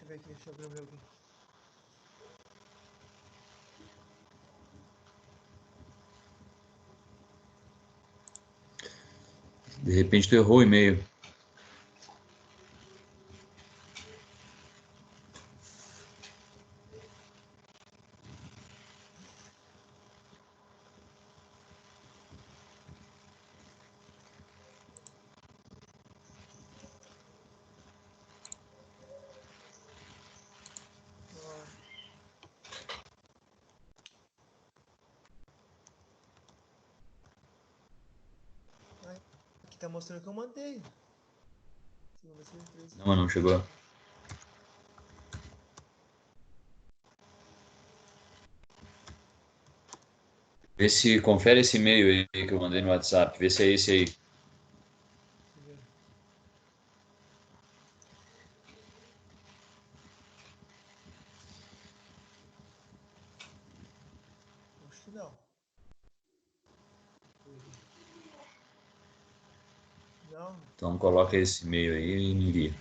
eu ver aqui, deixa eu abrir o meu aqui. De repente tu errou o e-mail. Aqui tá mostrando que eu mandei. Não, não chegou. Vê se confere esse e-mail aí que eu mandei no WhatsApp. Vê se é esse aí. Acho que não. Não. Então coloca esse e-mail aí e me envia.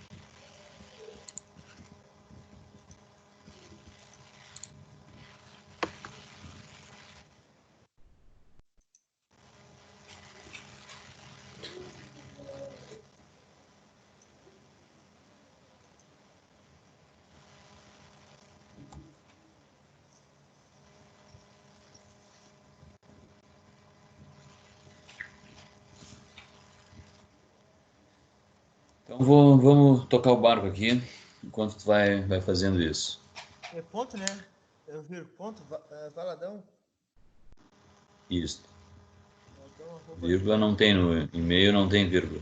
Então vamos tocar o barco aqui enquanto tu vai fazendo isso. É ponto, né? Eu viro ponto, Valadão. Isso. Valadão, arroba Vírgula não tem no e-mail, não tem vírgula.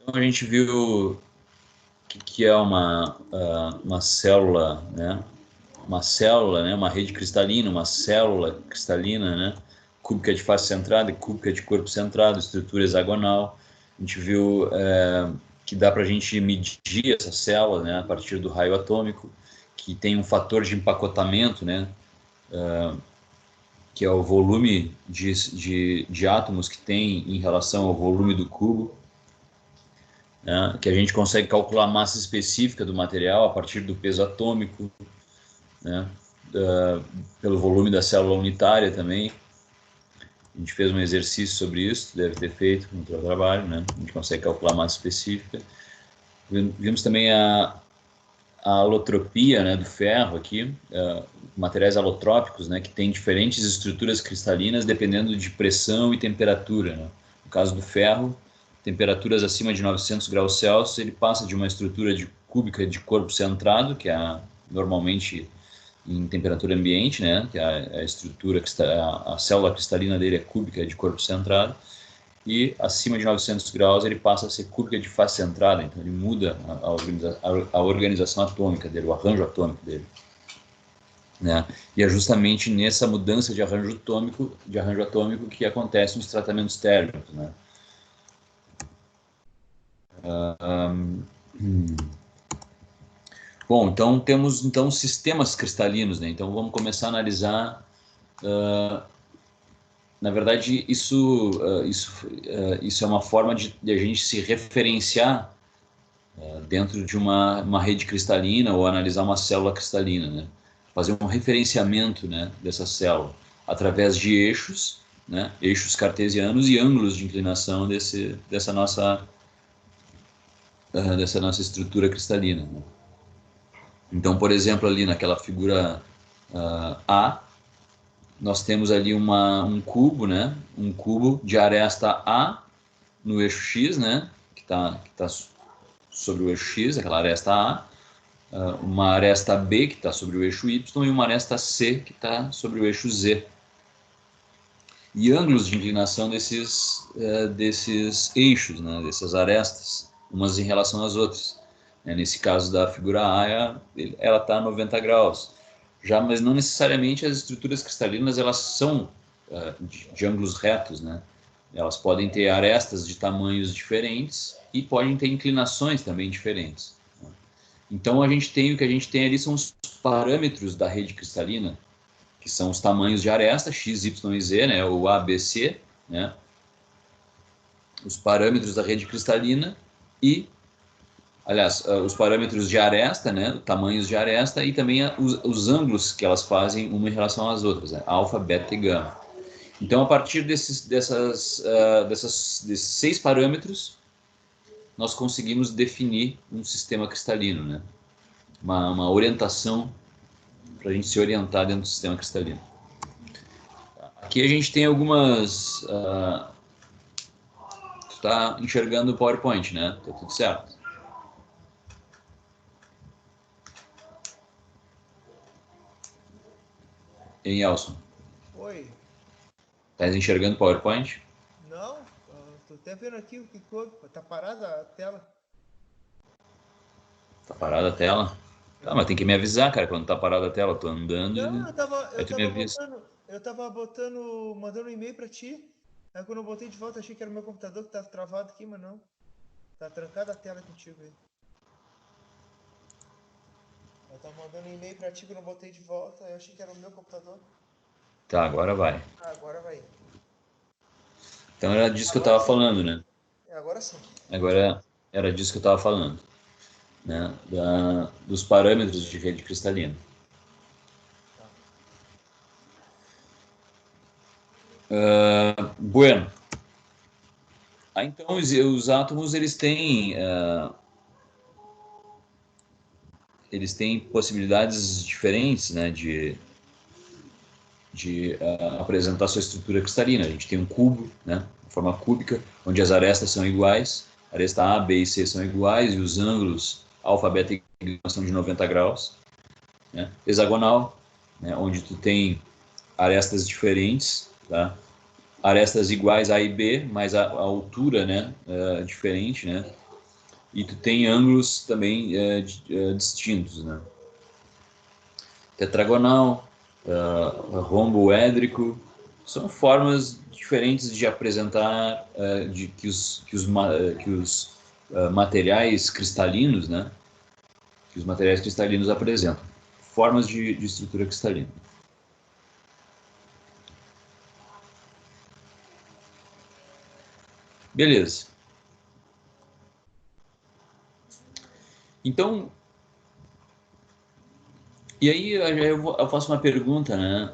Então a gente viu o que é uma célula, né? Uma célula, né? Uma rede cristalina, uma célula cristalina, né? Cúbica de face centrada e cúbica de corpo centrado, estrutura hexagonal. A gente viu que dá para a gente medir essa célula, né? A partir do raio atômico, que tem um fator de empacotamento, né? Que é o volume de átomos que tem em relação ao volume do cubo, né? Que a gente consegue calcular a massa específica do material a partir do peso atômico, né? Pelo volume da célula unitária também. A gente fez um exercício sobre isso, deve ter feito no teu trabalho, né? A gente consegue calcular a massa específica. Vimos também a alotropia, né, do ferro aqui, materiais alotrópicos, né, que têm diferentes estruturas cristalinas dependendo de pressão e temperatura, né? No caso do ferro, temperaturas acima de 900 graus Celsius, ele passa de uma estrutura cúbica de corpo centrado, que é normalmente em temperatura ambiente, né, que é a estrutura, a célula cristalina dele é cúbica de corpo centrado, e acima de 900 graus ele passa a ser cúbica de face centrada, então ele muda a organização atômica dele, o arranjo atômico dele, né? E é justamente nessa mudança de arranjo atômico que acontece nos tratamentos térmicos, né? Bom, então temos sistemas cristalinos, né? Então vamos começar a analisar. Na verdade, isso é uma forma de a gente se referenciar dentro de uma rede cristalina ou analisar uma célula cristalina, né? Fazer um referenciamento, né, dessa célula através de eixos, né, eixos cartesianos e ângulos de inclinação dessa nossa estrutura cristalina, né? Então, por exemplo, ali naquela figura A, nós temos ali um cubo, né, um cubo de aresta A no eixo X, né, que tá sobre o eixo X, aquela aresta A, uma aresta B que está sobre o eixo Y e uma aresta C que está sobre o eixo Z. E ângulos de inclinação desses eixos, né, dessas arestas, umas em relação às outras. Nesse caso da figura A, ela está a 90 graus. Mas não necessariamente as estruturas cristalinas elas são de ângulos retos, né? Elas podem ter arestas de tamanhos diferentes e podem ter inclinações também diferentes. Então o que a gente tem ali são os parâmetros da rede cristalina, que são os tamanhos de aresta, x, y e z, né, o A, B, C, né, os parâmetros da rede cristalina e, aliás, os parâmetros de aresta, né, tamanhos de aresta e também os ângulos que elas fazem uma em relação às outras, né, alfa, beta e gama. Então, a partir desses 6 parâmetros, nós conseguimos definir um sistema cristalino, né, uma orientação para a gente se orientar dentro do sistema cristalino. Aqui a gente tem algumas... tu está enxergando o PowerPoint, né? Tá tudo certo. Hein, Elson? Oi. Tá enxergando o PowerPoint? Não, tô até vendo aqui o que houve. Tá parada a tela. Tá parada a tela? Tá, mas tem que me avisar, cara, quando tá parada a tela. Eu tô andando Não, e aí tu me avisa. eu tava botando, mandando um e-mail pra ti. Aí quando eu botei de volta, achei que era o meu computador que tava travado aqui, mas não. Tá trancada a tela contigo aí. Eu tava mandando um e-mail pra ti quando eu botei de volta, eu achei que era o meu computador. Tá, agora vai. Ah, agora vai. Então era disso que eu Agora tava sim. falando, né? Agora sim. Agora era disso que eu tava falando, né? Dos parâmetros de rede cristalina. Tá. Bueno. Então os átomos eles têm possibilidades diferentes, né, de apresentar sua estrutura cristalina. A gente tem um cubo, né, forma cúbica, onde as arestas são iguais, a aresta A, B e C são iguais, e os ângulos alfa, beta e gama são de 90 graus. Né? Hexagonal, né, onde tu tem arestas diferentes, tá? Arestas iguais A e B, mas a altura, né, é diferente, né? E tu tem ângulos também distintos, né? Tetragonal, romboédrico, são formas diferentes de apresentar que os materiais cristalinos, né? Que os materiais cristalinos apresentam. Formas de estrutura cristalina. Beleza. Então, e aí eu faço uma pergunta, né?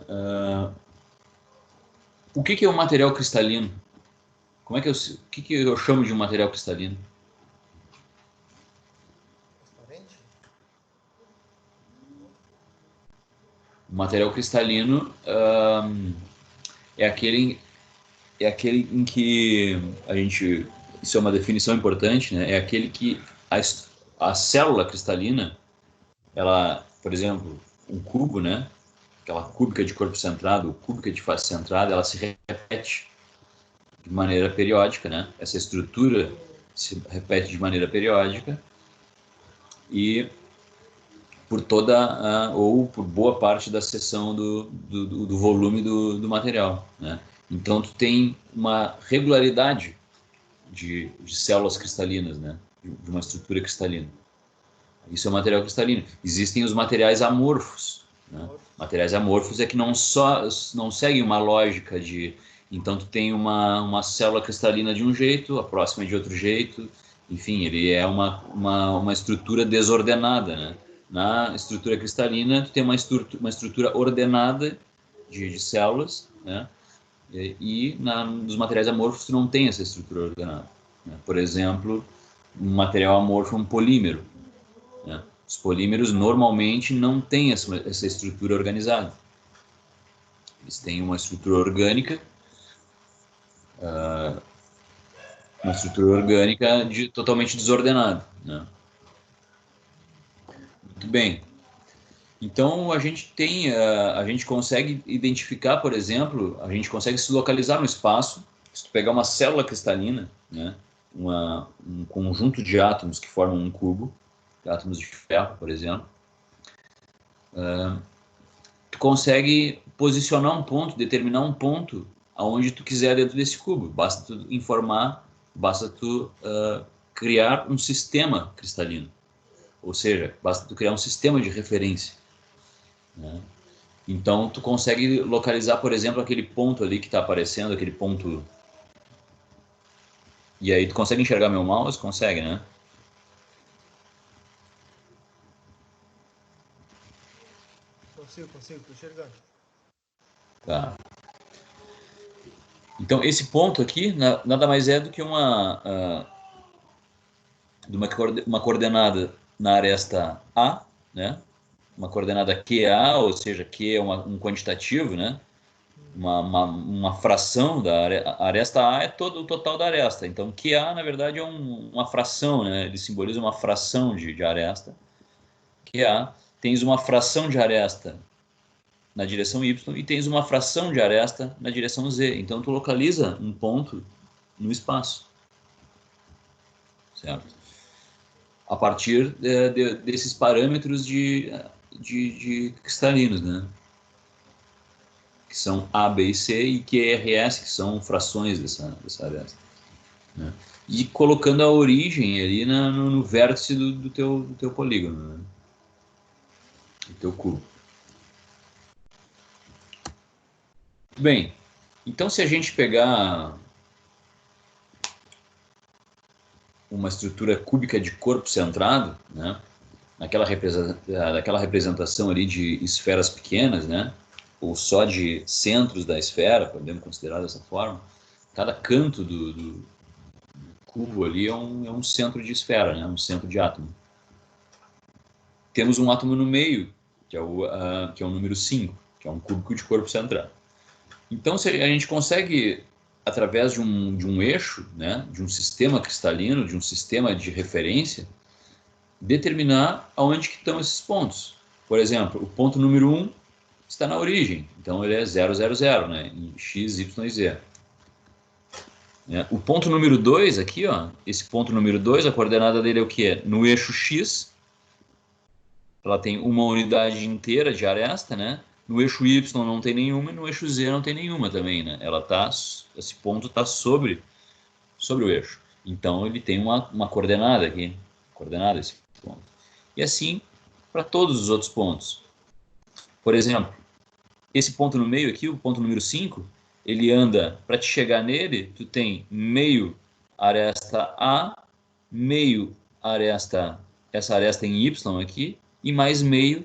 O que é um material cristalino? Como é que o que eu chamo de um material cristalino? Transparente? O material cristalino é aquele em que a gente, isso é uma definição importante, né? É aquele que a célula cristalina, ela, por exemplo, um cubo, né? Aquela cúbica de corpo centrado, cúbica de face centrada, ela se repete de maneira periódica, né? Essa estrutura se repete de maneira periódica e por toda ou por boa parte da seção do volume do material, né? Então tu tem uma regularidade de células cristalinas, né? De uma estrutura cristalina. Isso é o material cristalino. Existem os materiais amorfos, né? Materiais amorfos é que não seguem uma lógica de então tu tem uma célula cristalina de um jeito, a próxima é de outro jeito, enfim, ele é uma estrutura desordenada, né? Na estrutura cristalina tu tem uma estrutura ordenada de células, né? Nos materiais amorfos tu não tem essa estrutura ordenada, né? Por exemplo, um material amorfo é um polímero, né? Os polímeros normalmente não têm essa estrutura organizada. Eles têm uma estrutura orgânica, totalmente desordenada, né? Muito bem. Então a gente consegue identificar, por exemplo, a gente consegue se localizar no espaço. Se tu pegar uma célula cristalina, né, um conjunto de átomos que formam um cubo, átomos de ferro, por exemplo, tu consegue posicionar um ponto, determinar um ponto aonde tu quiser dentro desse cubo. Basta tu criar um sistema cristalino. Ou seja, basta tu criar um sistema de referência, né? Então, tu consegue localizar, por exemplo, aquele ponto ali que está aparecendo, aquele ponto E aí tu consegue enxergar meu mouse? Consegue, né? Consigo, tô enxergando. Tá. Então, esse ponto aqui nada mais é do que uma coordenada na aresta A, né? Uma coordenada QA, ou seja, Q é um quantitativo, né? Uma fração da aresta A é todo o total da aresta. Então, QA, na verdade, é uma fração, né? Ele simboliza uma fração de aresta. QA, tens uma fração de aresta na direção Y e tens uma fração de aresta na direção Z. Então, tu localiza um ponto no espaço, certo? A partir desses parâmetros de cristalinos, né? Que são A, B e C, e QRS, que são frações dessa aresta. Né? E colocando a origem ali no vértice do teu polígono, né? Do teu cubo. Bem, então se a gente pegar uma estrutura cúbica de corpo centrado, né? Daquela representação ali de esferas pequenas, né? Ou só de centros da esfera, podemos considerar dessa forma, cada canto do cubo ali é um centro de esfera, né? Um centro de átomo. Temos um átomo no meio, que é o número 5, que é um cúbico de corpo centrado. Então, se a gente consegue, através de um eixo, né? De um sistema cristalino, de um sistema de referência, determinar aonde que estão esses pontos. Por exemplo, o ponto número 1 está na origem, então ele é 0, 0, 0, né? Em x, y e z. O ponto número 2 aqui, ó, esse ponto número 2, a coordenada dele é o que? No eixo x, ela tem uma unidade inteira de aresta, né? No eixo y não tem nenhuma e no eixo z não tem nenhuma também, né? Esse ponto está sobre o eixo. Então ele tem uma coordenada aqui, coordenada esse ponto. E assim para todos os outros pontos. Por exemplo, esse ponto no meio aqui, o ponto número 5, ele anda, para te chegar nele, tu tem meio aresta A, meio aresta, essa aresta em Y aqui, e mais meio,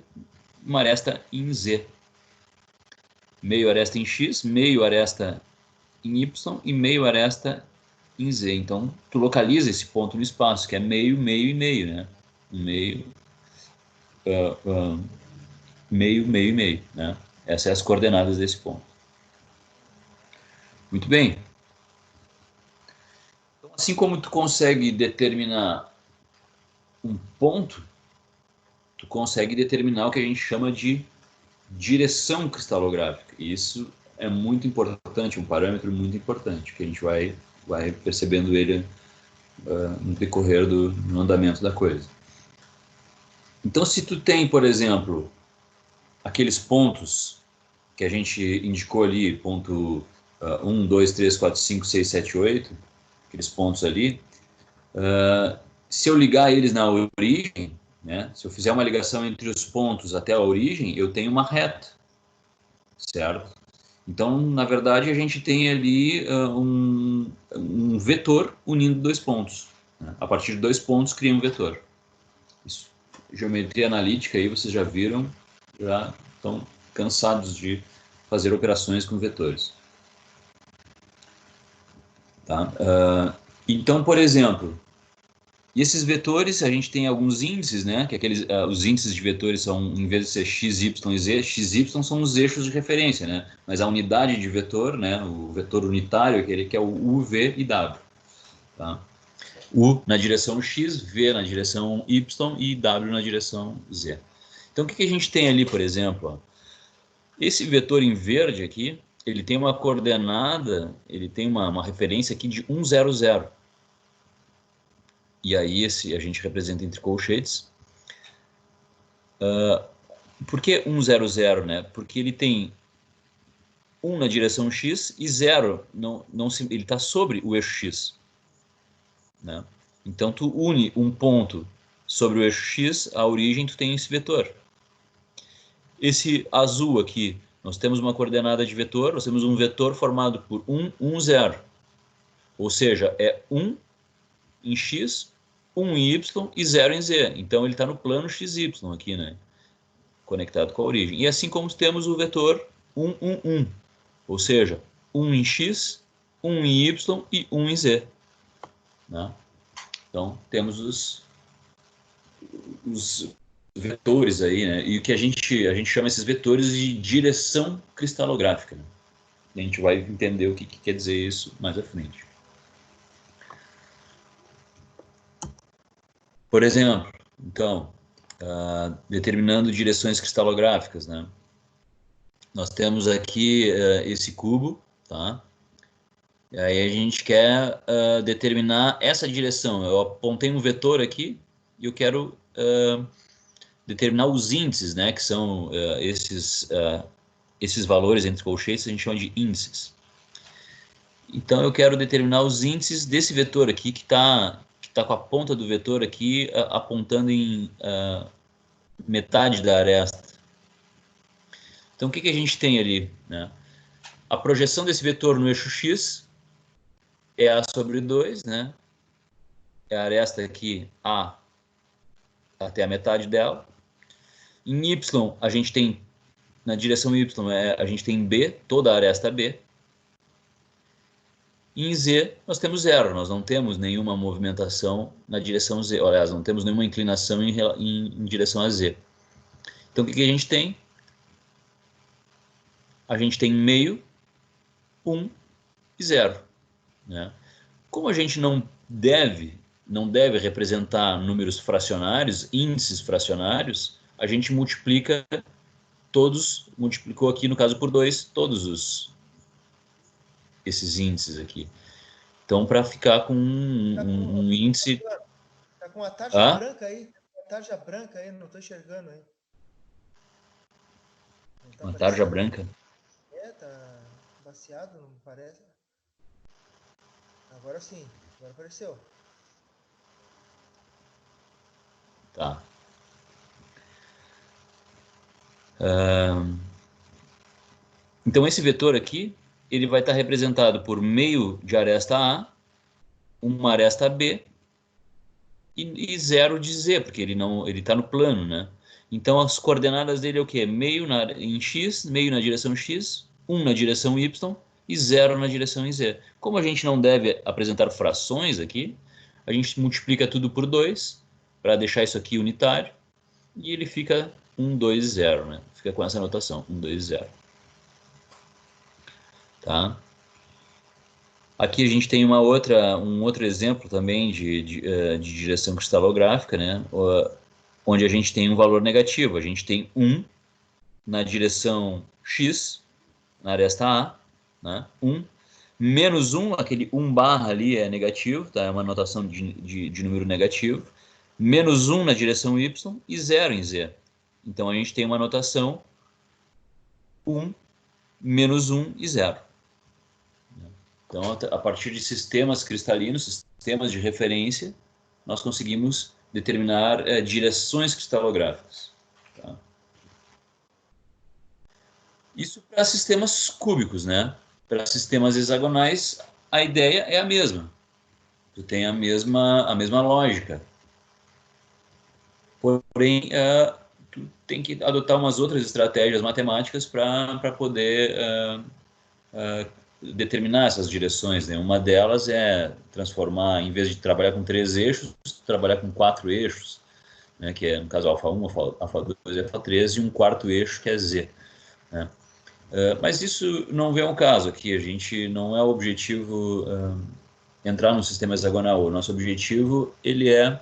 uma aresta em Z. Meio aresta em X, meio aresta em Y e meio aresta em Z. Então, tu localiza esse ponto no espaço, que é meio, meio e meio, né? Meio, meio, meio e meio, né? Essas são as coordenadas desse ponto. Muito bem. Então, assim como tu consegue determinar um ponto, tu consegue determinar o que a gente chama de direção cristalográfica. E isso é muito importante, um parâmetro muito importante, que a gente vai percebendo ele no decorrer no andamento da coisa. Então, se tu tem, por exemplo, aqueles pontos que a gente indicou ali, ponto 1, 2, 3, 4, 5, 6, 7, 8, aqueles pontos ali, se eu ligar eles na origem, né, se eu fizer uma ligação entre os pontos até a origem, eu tenho uma reta, certo? Então, na verdade, a gente tem ali um vetor unindo dois pontos. Né? A partir de dois pontos, cria um vetor. Isso. Geometria analítica, aí vocês já viram, já estão cansados de fazer operações com vetores. Tá? Então, por exemplo, e esses vetores, a gente tem alguns índices, né? Que os índices de vetores são, em vez de ser x, y e z, x, y são os eixos de referência, né? Mas a unidade de vetor, né? O vetor unitário, que é o u, v e w. Tá? U na direção x, v na direção y e w na direção z. Então, o que a gente tem ali, por exemplo? Ó? Esse vetor em verde aqui, ele tem uma coordenada, ele tem uma referência aqui de 1, 0, 0. E aí a gente representa entre colchetes. Por que 1, 0, 0, né? Porque ele tem 1 na direção x e 0, ele está sobre o eixo x. Né? Então, tu une um ponto sobre o eixo x, a origem, tu tem esse vetor. Esse azul aqui, nós temos uma coordenada de vetor, nós temos um vetor formado por 1, 1, 0. Ou seja, é 1 em x, 1 em y e 0 em z. Então, ele está no plano xy aqui, né? Conectado com a origem. E assim como temos o vetor 1, 1, 1. Ou seja, 1 em x, 1 em y e 1 em z. Né? Então, temos os vetores aí, né? E o que a gente chama esses vetores de direção cristalográfica. Né? A gente vai entender o que quer dizer isso mais à frente. Por exemplo, então, determinando direções cristalográficas, né? Nós temos aqui esse cubo, tá? E aí a gente quer determinar essa direção. Eu apontei um vetor aqui e eu quero determinar os índices, né? Que são esses valores entre colchetes, a gente chama de índices. Então eu quero determinar os índices desse vetor aqui que tá com a ponta do vetor aqui apontando em metade da aresta. Então o que a gente tem ali? Né? A projeção desse vetor no eixo x é A sobre 2, né? É a aresta aqui A até a metade dela. Em y, a gente tem, na direção y, a gente tem B, toda a aresta B. E em z, nós temos zero, nós não temos nenhuma movimentação na direção z, aliás, não temos nenhuma inclinação em direção a z. Então, o que a gente tem? A gente tem meio, 1 e 0. Né? Como a gente não deve representar números fracionários, índices fracionários, a gente multiplicou aqui, no caso, por 2, todos esses índices aqui. Então, para ficar com um índice... Tá com uma tarja branca aí? Uma tarja branca aí, não tô enxergando aí. Não tá Uma tarja aparecendo? branca? É, tá baseado, não parece. Agora sim, agora apareceu. Tá. Então, esse vetor aqui, ele vai estar representado por meio de aresta A, uma aresta B e zero de Z, porque ele está no plano, né? Então, as coordenadas dele é o quê? Meio em x, meio na direção x, 1 na direção y e 0 na direção em z. Como a gente não deve apresentar frações aqui, a gente multiplica tudo por 2 para deixar isso aqui unitário e ele fica 1, 2, 0, né? Fica com essa notação, 1, 2, 0. Tá? Aqui a gente tem um outro exemplo também de direção cristalográfica, né? Onde a gente tem um valor negativo. A gente tem 1 na direção x, na aresta A, né? 1. Menos 1, aquele 1 barra ali é negativo, tá? É uma notação de número negativo. Menos 1 na direção y e 0 em z. Então a gente tem uma notação 1, menos 1 e 0. Então, a partir de sistemas cristalinos, sistemas de referência, nós conseguimos determinar direções cristalográficas. Tá? Isso para sistemas cúbicos, né? Para sistemas hexagonais, a ideia é a mesma. Tu tem a mesma lógica. Porém, tu tem que adotar umas outras estratégias matemáticas para poder determinar essas direções, né? Uma delas é transformar, em vez de trabalhar com 3 eixos, trabalhar com 4 eixos, né? Que é, no caso, alfa 1, alfa 2 e alfa 3, e um quarto eixo, que é Z. Né? Mas isso não vem ao caso aqui, a gente não é o objetivo entrar no sistema hexagonal. O nosso objetivo ele é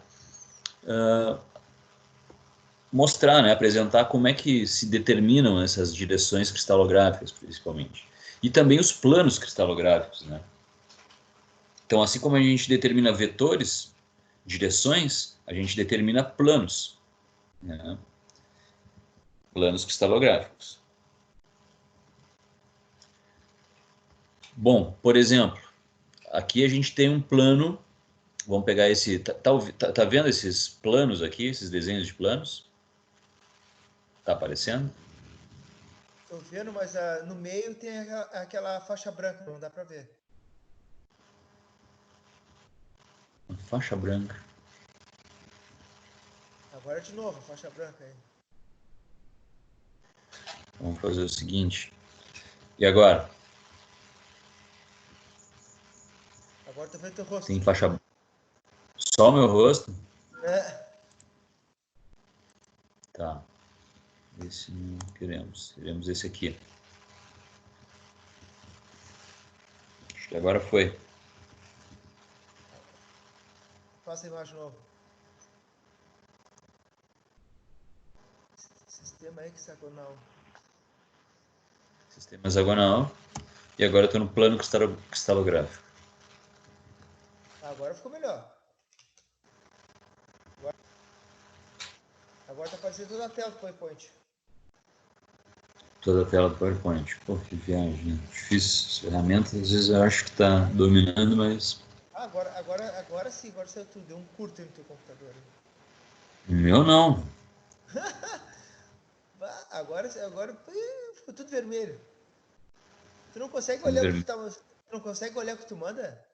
mostrar, né? Apresentar como é que se determinam essas direções cristalográficas, principalmente. E também os planos cristalográficos, né? Então, assim como a gente determina vetores, direções, a gente determina planos, né? Planos cristalográficos. Bom, por exemplo, aqui a gente tem um plano, vamos pegar esse, tá vendo esses planos aqui, esses desenhos de planos? Tá aparecendo? Tô vendo, mas no meio tem aquela faixa branca, não dá pra ver. faixa branca. Agora de novo, faixa branca aí. Vamos fazer o seguinte. E agora? Agora tu vê teu rosto. Tem faixa... Só o meu rosto? É. Tá. Esse não queremos. Queremos esse aqui. Acho que agora foi. Passa a imagem de novo. Sistema hexagonal. Sistema hexagonal. E agora eu estou no plano cristalográfico. Agora ficou melhor. Agora tá aparecendo toda a tela do PowerPoint. Toda a tela do PowerPoint. Pô, que viagem. Difícil. As ferramentas, às vezes eu acho que está dominando, mas... Agora sim, agora saiu tudo. Deu um curto aí no teu computador. O meu não. Agora ficou tudo vermelho. Tu não consegue olhar o que tu não consegue olhar o que tu manda?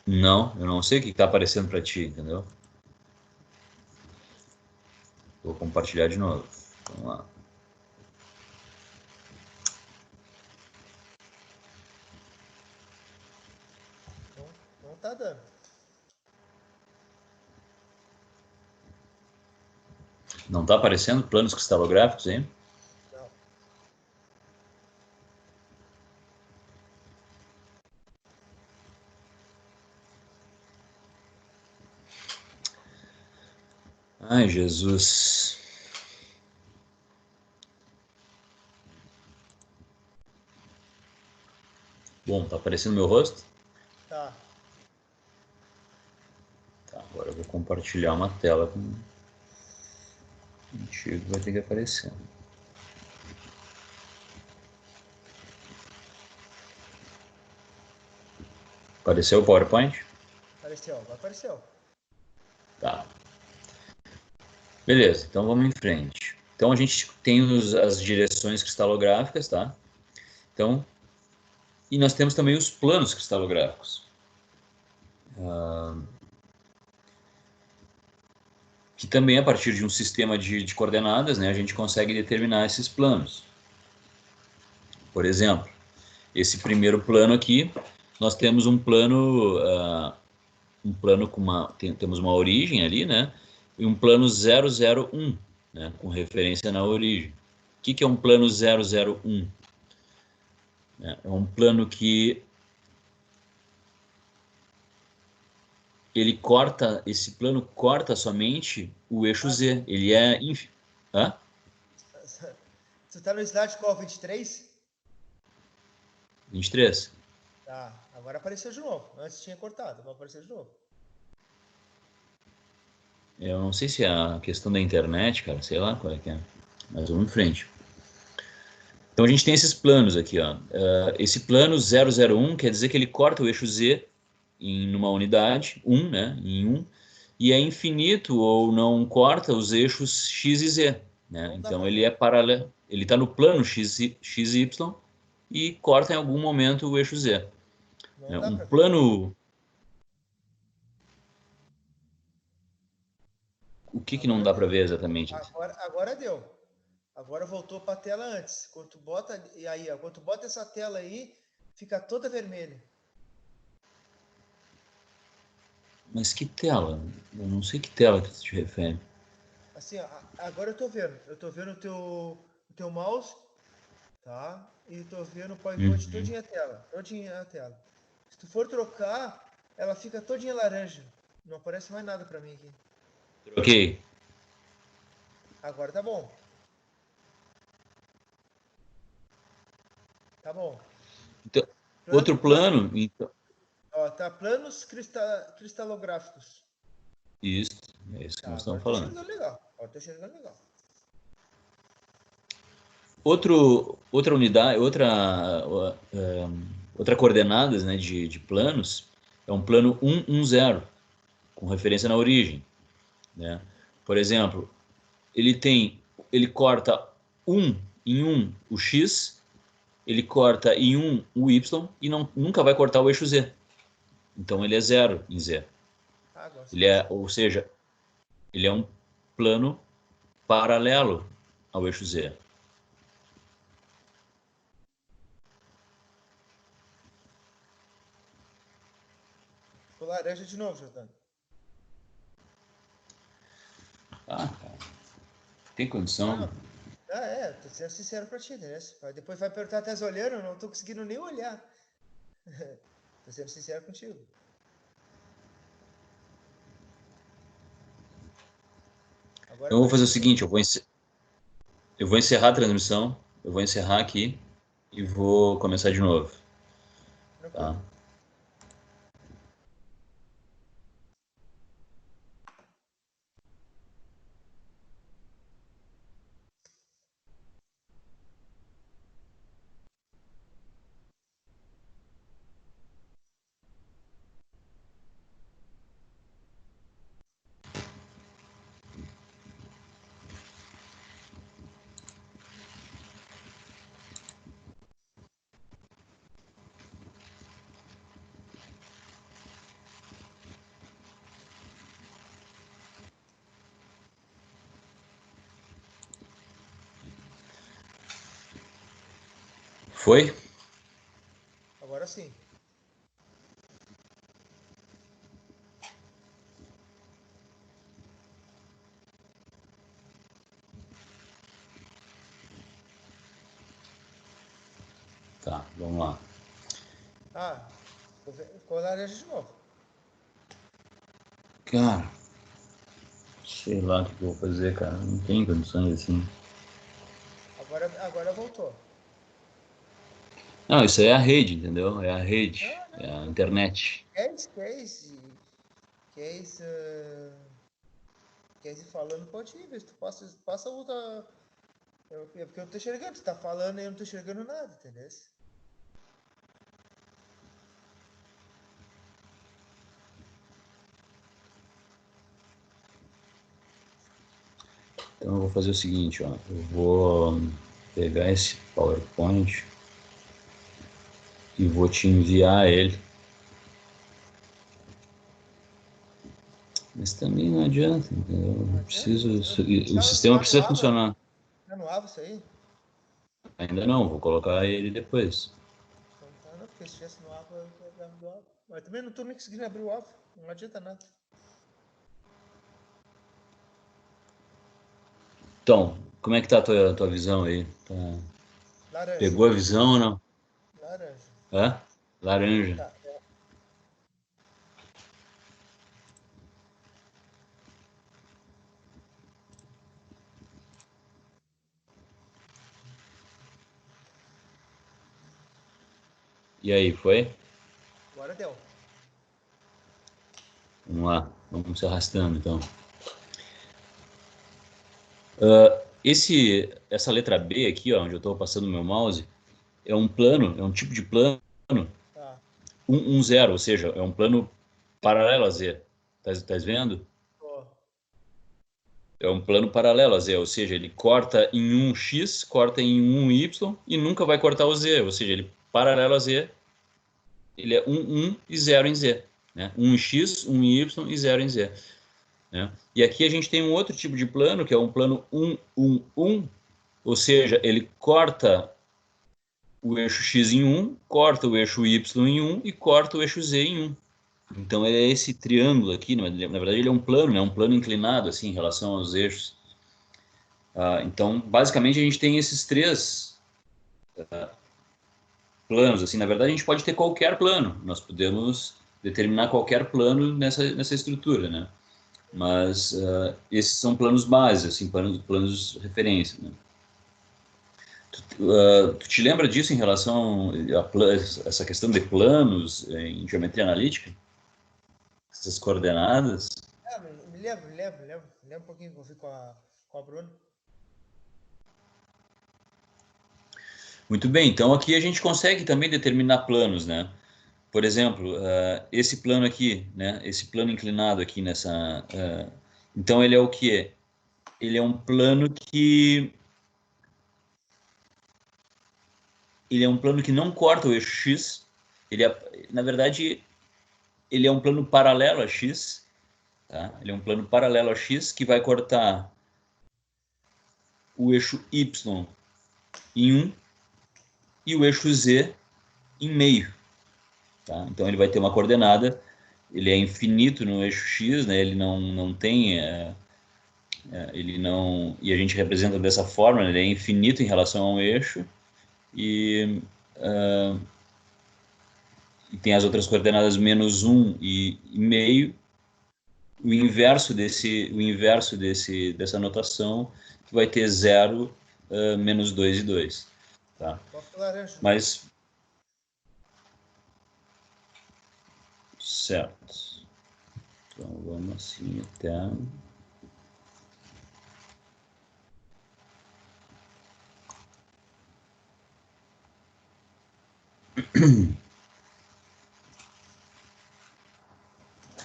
Não, eu não sei o que está aparecendo para ti, entendeu? Vou compartilhar de novo. Vamos lá. Não tá dando. Não está aparecendo planos cristalográficos, hein? Não. Ai, Jesus. Bom, tá aparecendo meu rosto? Tá. Tá, agora eu vou compartilhar uma tela com contigo, vai ter que aparecer. Apareceu o PowerPoint? Apareceu. Tá. Beleza, então vamos em frente. Então a gente tem as direções cristalográficas, tá? Então, e nós temos também os planos cristalográficos. Que também, a partir de um sistema de coordenadas, né, a gente consegue determinar esses planos. Por exemplo, esse primeiro plano aqui, nós temos um plano com temos uma origem ali, né, e um plano 001, né, com referência na origem. O que é um plano 001? É um plano que esse plano corta somente o eixo Z. Ele é... Hã? Tu tá no slide qual? 23? 23. Tá. Agora apareceu de novo. Antes tinha cortado. Vai aparecer de novo. Eu não sei se é a questão da internet, cara, sei lá qual é que é. Mas vamos em frente. Então a gente tem esses planos aqui, ó. Esse plano 001 quer dizer que ele corta o eixo Z numa unidade, 1, né, em 1, e é infinito ou não corta os eixos X e Z, né? Então ele é paralelo, ele está no plano XY e corta em algum momento o eixo Z. Não dá Um pra ver. plano... O que não dá para ver exatamente? Agora deu. Agora voltou para a tela antes. Quando tu bota e aí, ó, quando tu bota essa tela aí, fica toda vermelha. Mas que tela? Eu não sei que tela que você te refere. Assim, ó, agora eu tô vendo. Eu tô vendo o teu mouse, tá? E tô vendo o PowerPoint todinha a tela. Todinha a tela. Se tu for trocar, ela fica todinha laranja. Não aparece mais nada para mim aqui. Ok. Agora tá bom. Tá bom. Então, outro plano, então... Ó, tá planos cristalográficos. Isso, é isso que Tá, nós agora estamos eu tô falando. enxergando legal. Ó, tô enxergando legal. Outra unidade, outra coordenadas, né, de planos é um plano 110, com referência na origem, né? Por exemplo, ele corta em 1 o x, ele corta em 1 o y e nunca vai cortar o eixo z. Então ele é zero em Z. Agora sim. Ele é, ou seja, ele é um plano paralelo ao eixo Z. Ficou laranja de novo, Jordano. Ah, cara, tem condição? Não. Tô sendo sincero pra ti, né? Depois vai perguntar até olhando, eu não tô conseguindo nem olhar. Tô sendo sincero contigo. Agora Então eu vou fazer o apareceu de novo. seguinte, eu vou encerrar a transmissão, eu vou encerrar aqui e vou começar de novo, tá? Tranquilo. Foi? Agora sim. Tá, vamos lá. Ah, ficou laranja de novo. Cara, sei lá o que eu vou fazer, cara. Não tem condições assim. Agora voltou. Não, isso aí é a rede, entendeu? É a rede, Não, é não, a tranquilo. internet. Quer ir falando, pode ir, ver se tu passa outra. É porque eu não tô enxergando, tu tá falando e eu não tô enxergando nada, entendeu? Então eu vou fazer o seguinte, ó. Eu vou pegar esse PowerPoint e vou te enviar ele. Mas também não adianta, entendeu? Não Eu adianta. preciso, o sistema Tá no precisa Ava? funcionar. Tá no Ava isso aí? Ainda não, vou colocar ele depois. Então tá, não, porque se estivesse no Ava, eu já do Ava. Mas também não tô nem conseguindo abrir o Ava. Não adianta nada. Então, como é que tá a tua visão aí? Tá... Laranja. Pegou a visão ou não? Laranja. Hã? Laranja. Tá. E aí, foi? Agora deu. Vamos lá, vamos se arrastando então. Essa letra B aqui, ó, onde eu estou passando o meu mouse, é um plano, é um tipo de plano Tá. 1, 1, 0, ou seja, é um plano paralelo a Z. Tá vendo? Ó. É um plano paralelo a Z, ou seja, ele corta em um X, corta em um Y e nunca vai cortar o Z, ou seja, ele paralelo a Z, ele é 1 e 0 em Z. Né? 1 em X, 1 em Y e 0 em Z. Né? E aqui a gente tem um outro tipo de plano, que é um plano 1, 1, 1, ou seja, ele corta o eixo X em 1, corta o eixo Y em 1 e corta o eixo Z em 1. Então é esse triângulo aqui, na verdade ele é um plano, né? Um plano inclinado assim em relação aos eixos. Então basicamente a gente tem esses três planos. Assim, na verdade a gente pode ter qualquer plano. Nós podemos determinar qualquer plano nessa estrutura, né? Mas esses são planos base, assim, planos de referência. Né? Tu te lembra disso em relação a essa questão de planos em geometria analítica? Essas coordenadas? Me lembro um pouquinho que eu fui com a Bruna. Muito bem, então aqui a gente consegue também determinar planos, né? Por exemplo, esse plano aqui, né? Esse plano inclinado aqui nessa... então ele é o quê? Ele é um plano que... Ele é um plano que não corta o eixo X. Ele é, na verdade, ele é um plano paralelo a x, tá? Ele é um plano paralelo a x que vai cortar o eixo y em 1 e o eixo z em meio, tá? Então ele vai ter uma coordenada, ele é infinito no eixo x, né? Ele não tem, ele não, e a gente representa dessa forma, né? Ele é infinito em relação ao eixo e, e tem as outras coordenadas -1 e meio. Dessa notação que vai ter 0, -2 e 2. Tá? Laranja. Mas, certo. Então, vamos assim até...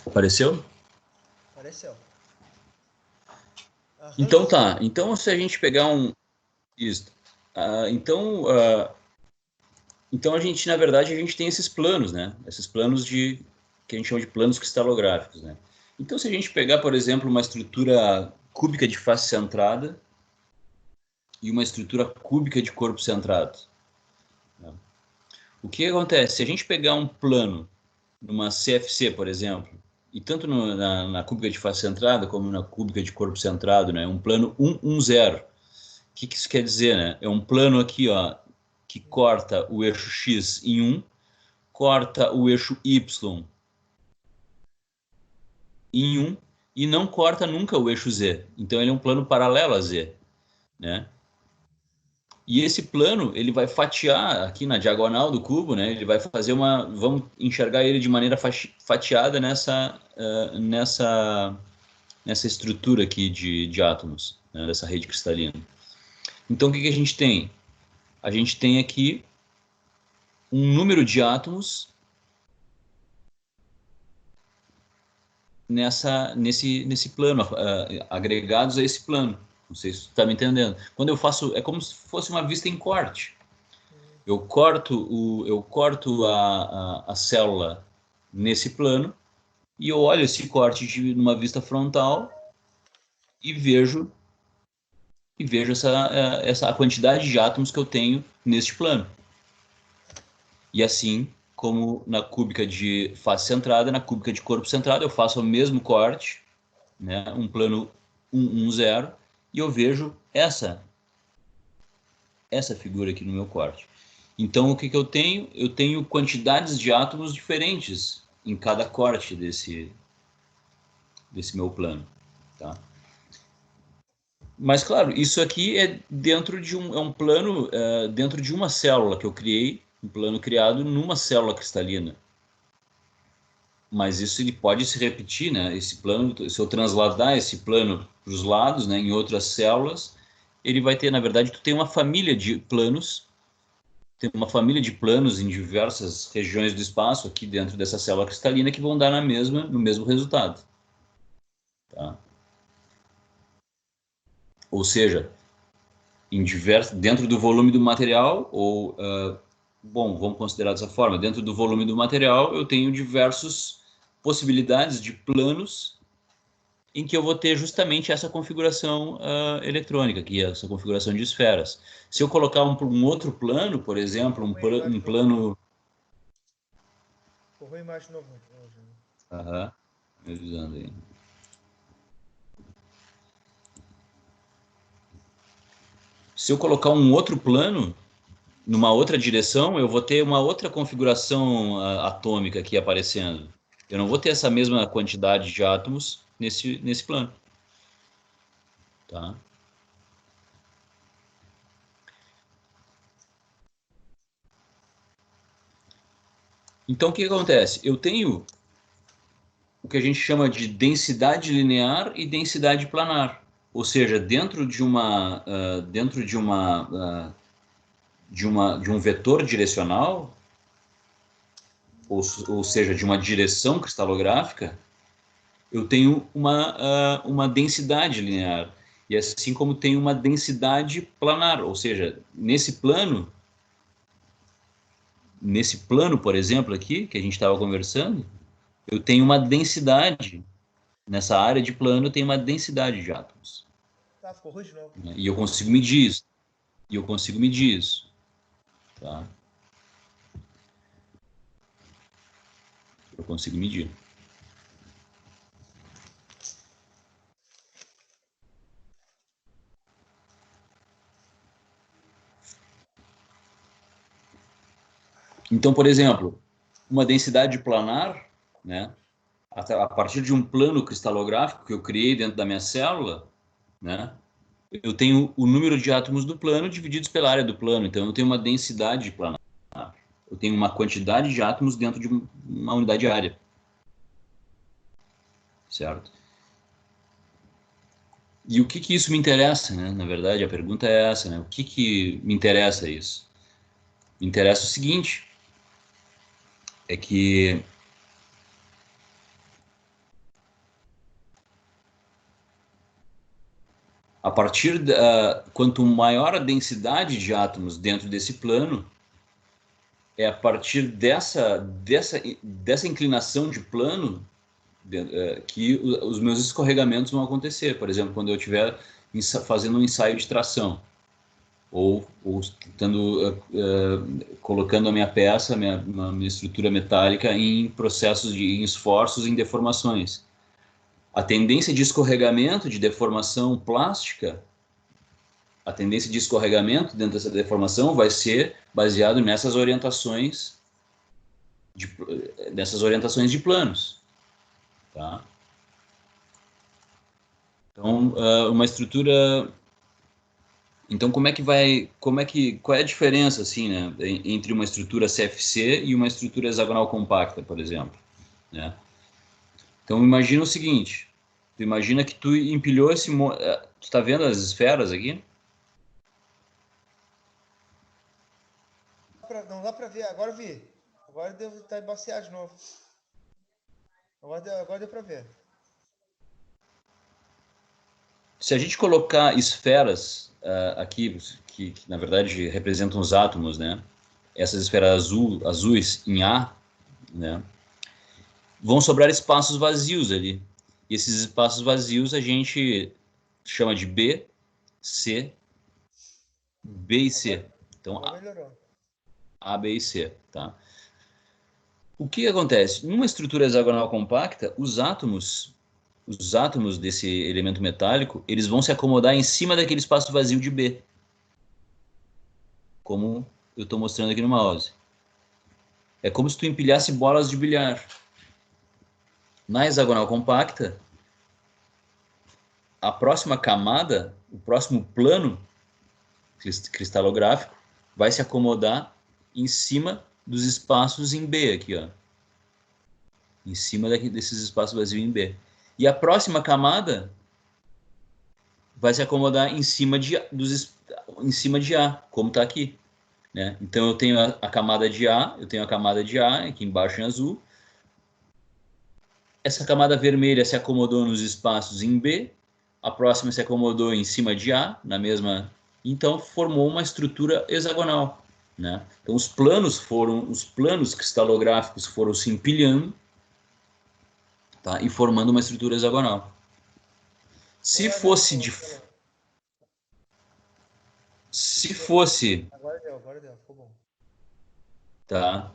Apareceu? Apareceu. Então tá. Então, se a gente pegar um... Isso. Então, a gente, na verdade, a gente tem esses planos, né? Esses planos que a gente chama de planos cristalográficos, né? Então, se a gente pegar, por exemplo, uma estrutura cúbica de face centrada e uma estrutura cúbica de corpo centrado, né? O que acontece? Se a gente pegar um plano numa CFC, por exemplo, e tanto na cúbica de face centrada como na cúbica de corpo centrado, né? Um plano 1, 1, 0. O que isso quer dizer, né? É um plano aqui, ó, que corta o eixo X em 1, corta o eixo Y em 1 e não corta nunca o eixo Z. Então ele é um plano paralelo a Z, né? E esse plano, ele vai fatiar aqui na diagonal do cubo, né? Ele vai fazer uma... Vamos enxergar ele de maneira fatiada nessa estrutura aqui de átomos, né? Dessa rede cristalina. Então, o que a gente tem? A gente tem aqui um número de átomos nesse plano, agregados a esse plano. Não sei se você está me entendendo. Quando eu faço, é como se fosse uma vista em corte. Eu corto a célula nesse plano e eu olho esse corte numa vista frontal e vejo a quantidade de átomos que eu tenho neste plano. E assim como na cúbica de face centrada, na cúbica de corpo centrado, eu faço o mesmo corte, né, um plano 1, 1, 0, e eu vejo essa figura aqui no meu corte. Então, o que eu tenho? Eu tenho quantidades de átomos diferentes em cada corte desse meu plano. Tá? Mas, claro, isso aqui é dentro de um plano, dentro de uma célula que eu criei, um plano criado numa célula cristalina. Mas isso ele pode se repetir, né? Esse plano, se eu transladar esse plano para os lados, né, em outras células, ele vai ter, na verdade, tu tem uma família de planos, em diversas regiões do espaço, aqui dentro dessa célula cristalina, que vão dar no mesmo resultado. Tá? Ou seja, dentro do volume do material, ou, bom, vamos considerar dessa forma, dentro do volume do material, eu tenho diversas possibilidades de planos em que eu vou ter justamente essa configuração eletrônica, que é essa configuração de esferas. Se eu colocar um outro plano, por exemplo, um plano... Vou imagem de novo. Aham, me avisando aí. Se eu colocar um outro plano, numa outra direção, eu vou ter uma outra configuração atômica aqui aparecendo. Eu não vou ter essa mesma quantidade de átomos nesse plano. Tá? Então, o que acontece? Eu tenho o que a gente chama de densidade linear e densidade planar. Ou seja, dentro de um vetor direcional, ou seja, de uma direção cristalográfica, eu tenho uma densidade linear. E assim como tem uma densidade planar, ou seja, nesse plano, por exemplo, aqui, que a gente estava conversando, eu tenho uma densidade, nessa área de plano eu tenho uma densidade de átomos. Tá, ficou ruim de novo. Né? E eu consigo medir isso. Tá? Eu consigo medir. Então, por exemplo, uma densidade planar, né, a partir de um plano cristalográfico que eu criei dentro da minha célula, né, eu tenho o número de átomos do plano divididos pela área do plano. Então, eu tenho uma densidade planar. Eu tenho uma quantidade de átomos dentro de uma unidade área. Certo? E o que isso me interessa, né? Na verdade, a pergunta é essa, né? O que me interessa isso? Me interessa o seguinte, é que a partir da, quanto maior a densidade de átomos dentro desse plano, é a partir dessa inclinação de plano que os meus escorregamentos vão acontecer. Por exemplo, quando eu estiver fazendo um ensaio de tração, ou colocando a minha peça, minha estrutura metálica em processos em esforços, em deformações. A tendência de escorregamento, de deformação plástica, a tendência de escorregamento dentro dessa deformação vai ser baseado nessas orientações de planos, tá? Então, uma estrutura. Então, qual é a diferença, assim, né, entre uma estrutura CFC e uma estrutura hexagonal compacta, por exemplo, né? Então, imagina o seguinte, tu imagina que tu empilhou tu está vendo as esferas aqui? Não dá pra ver, agora eu vi. Agora devo estar embaciado de novo. Agora deu pra ver. Se a gente colocar esferas aqui, que na verdade representam os átomos, né? Essas esferas azuis em A, né? Vão sobrar espaços vazios ali. E esses espaços vazios a gente chama de B, C, B e C. Então, Agora melhorou. A, B e C, tá? O que acontece? Numa estrutura hexagonal compacta, os átomos desse elemento metálico, eles vão se acomodar em cima daquele espaço vazio de B, como eu estou mostrando aqui no mouse. É como se tu empilhasse bolas de bilhar. Na hexagonal compacta, a próxima camada, o próximo plano cristalográfico, vai se acomodar em cima dos espaços em B aqui, ó. Em cima desses espaços vazios em B. E a próxima camada vai se acomodar em cima em cima de A, como está aqui. Né? Então eu tenho a camada de A, aqui embaixo em azul. Essa camada vermelha se acomodou nos espaços em B, a próxima se acomodou em cima de A, na mesma. Então formou uma estrutura hexagonal. Né? Então os planos cristalográficos foram se empilhando, tá? E formando uma estrutura hexagonal. Se fosse de. Se fosse. Agora deu, ficou bom. Tá?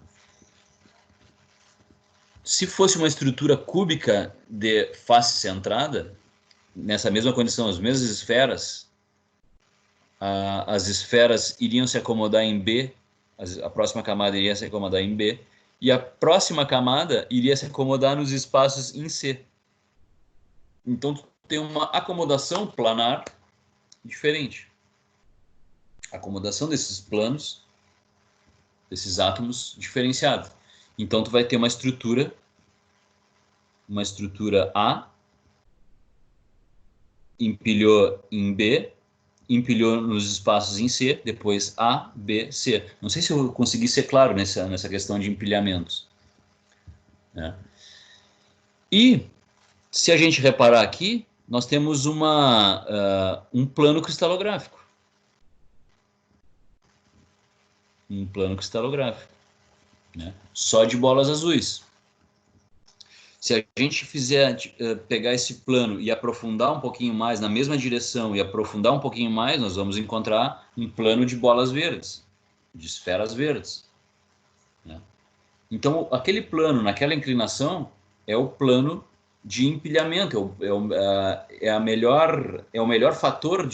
Se fosse uma estrutura cúbica de face centrada, nessa mesma condição, as mesmas esferas, as esferas iriam se acomodar em B, a próxima camada iria se acomodar em B, e a próxima camada iria se acomodar nos espaços em C. Então, tem uma acomodação planar diferente. A acomodação desses planos, desses átomos, diferenciada. Então, tu vai ter uma estrutura A, empilhou em B, empilhou nos espaços em C, depois A, B, C. Não sei se eu consegui ser claro nessa questão de empilhamentos. Né? E, se a gente reparar aqui, nós temos um plano cristalográfico. Um plano cristalográfico. Né? Só de bolas azuis. Se a gente fizer pegar esse plano e aprofundar um pouquinho mais na mesma direção e aprofundar um pouquinho mais, nós vamos encontrar um plano de bolas verdes, de esferas verdes, né? Então, aquele plano naquela inclinação é o plano de empilhamento, é o melhor fator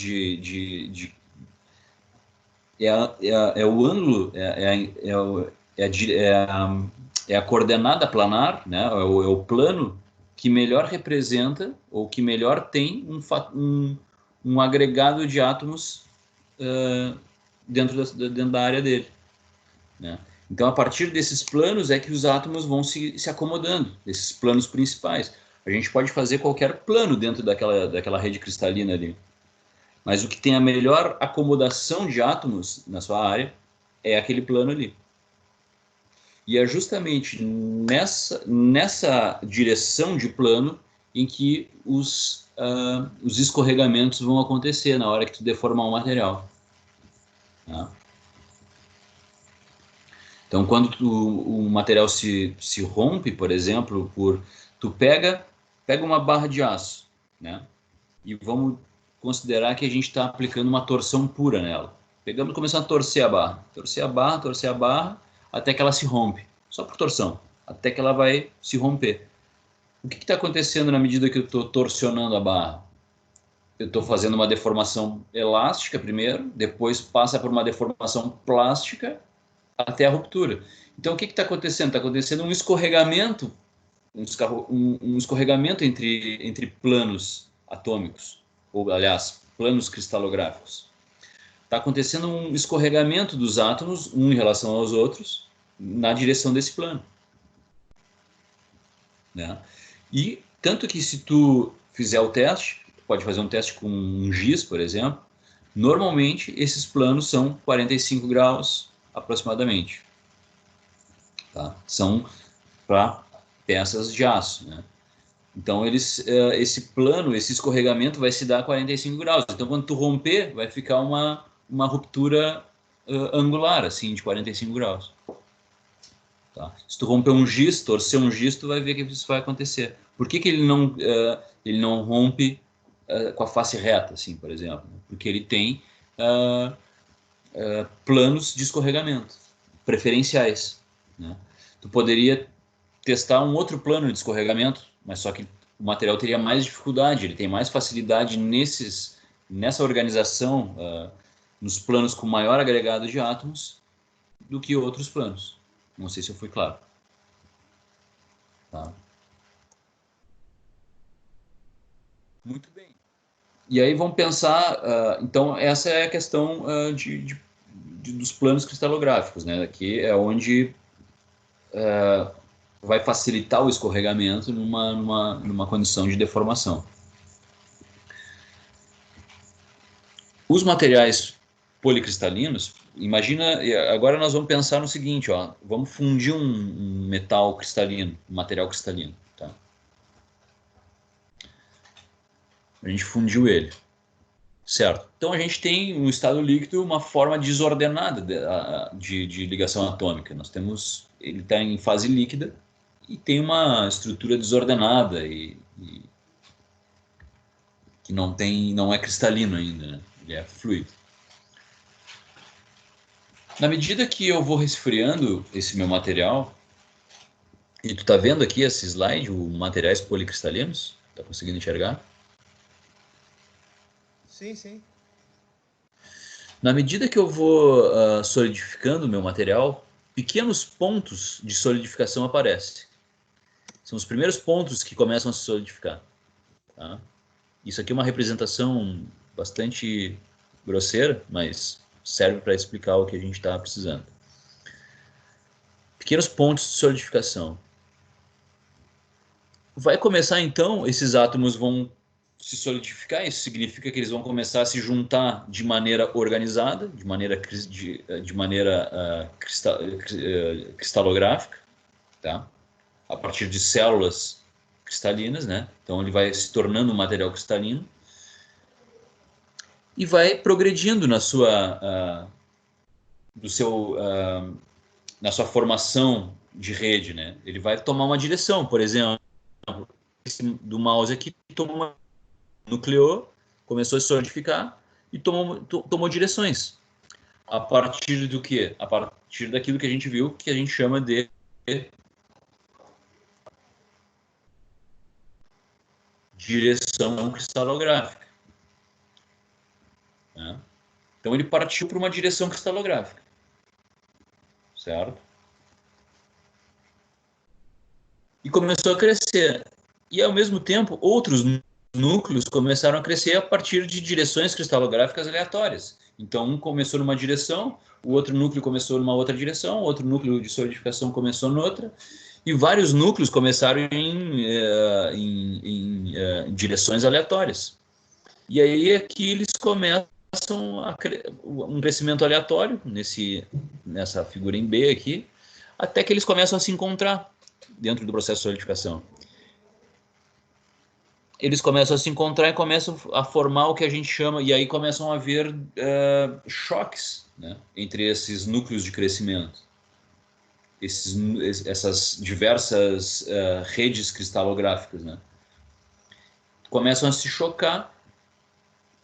é o ângulo, é a coordenada planar, né? É o plano que melhor representa ou que melhor tem um agregado de átomos dentro da área dele, né? Então, a partir desses planos é que os átomos vão se acomodando, esses planos principais. A gente pode fazer qualquer plano dentro daquela rede cristalina ali. Mas o que tem a melhor acomodação de átomos na sua área é aquele plano ali. E é justamente nessa direção de plano em que os escorregamentos vão acontecer na hora que tu deformar o material, tá? Então, quando o material se rompe, por exemplo, tu pega uma barra de aço, né? E vamos considerar que a gente está aplicando uma torção pura nela. Pegamos e começamos a torcer a barra, até que ela se rompe. Só por torção, até que ela vai se romper. O que está acontecendo na medida que eu estou torsionando a barra? Eu estou fazendo uma deformação elástica primeiro, depois passa por uma deformação plástica, até a ruptura. Então, o que está acontecendo? Está acontecendo um escorregamento, um escorregamento entre planos atômicos, ou, aliás, planos cristalográficos. Está acontecendo um escorregamento dos átomos, um em relação aos outros, na direção desse plano, né? E tanto que se tu fizer o teste, pode fazer um teste com um giz, por exemplo, normalmente esses planos são 45 graus aproximadamente, tá? São para peças de aço, né? Então esse plano, esse escorregamento vai se dar a 45 graus. Então quando tu romper, vai ficar uma ruptura angular, assim, de 45 graus. Tá? Se tu romper um giz, torcer um giz, tu vai ver que isso vai acontecer. Por que ele não rompe com a face reta, assim, por exemplo? Porque ele tem planos de escorregamento preferenciais, né? Tu poderia testar um outro plano de escorregamento, mas só que o material teria mais dificuldade, ele tem mais facilidade nessa organização, nos planos com maior agregado de átomos, do que outros planos. Não sei se eu fui claro. Tá. Muito bem. E aí vamos pensar, então essa é a questão dos planos cristalográficos, né? Que é onde vai facilitar o escorregamento numa condição de deformação. Os materiais policristalinos, imagina, agora nós vamos pensar no seguinte, ó, vamos fundir um metal cristalino, um material cristalino, tá? A gente fundiu ele, certo? Então a gente tem no estado líquido uma forma desordenada de ligação atômica. Ele está em fase líquida e tem uma estrutura desordenada e que não é cristalino ainda, né? Ele é fluido. Na medida que eu vou resfriando esse meu material, e tu tá vendo aqui esse slide, os materiais policristalinos? Tá conseguindo enxergar? Sim, sim. Na medida que eu vou solidificando o meu material, pequenos pontos de solidificação aparecem. São os primeiros pontos que começam a se solidificar, tá? Isso aqui é uma representação bastante grosseira, mas serve para explicar o que a gente está precisando. Pequenos pontos de solidificação. Vai começar então, esses átomos vão se solidificar, isso significa que eles vão começar a se juntar de maneira organizada, de maneira cristalográfica, tá? A partir de células cristalinas, né? Então ele vai se tornando um material cristalino e vai progredindo na sua formação de rede, né? Ele vai tomar uma direção, por exemplo, do mouse aqui nucleou, começou a se solidificar e tomou direções. A partir do quê? A partir daquilo que a gente viu, que a gente chama de direção cristalográfica. Né? Então ele partiu para uma direção cristalográfica. Certo? E começou a crescer. E, ao mesmo tempo, outros núcleos começaram a crescer a partir de direções cristalográficas aleatórias. Então, um começou numa direção, o outro núcleo começou numa outra direção, o outro núcleo de solidificação começou noutra, e vários núcleos começaram em direções aleatórias. E aí aqui eles começam um crescimento aleatório, nessa figura em B aqui, até que eles começam a se encontrar dentro do processo de solidificação. Eles começam a se encontrar e começam a formar o que a gente chama, e aí começam a haver choques, né, entre esses núcleos de crescimento. Essas diversas redes cristalográficas, né, começam a se chocar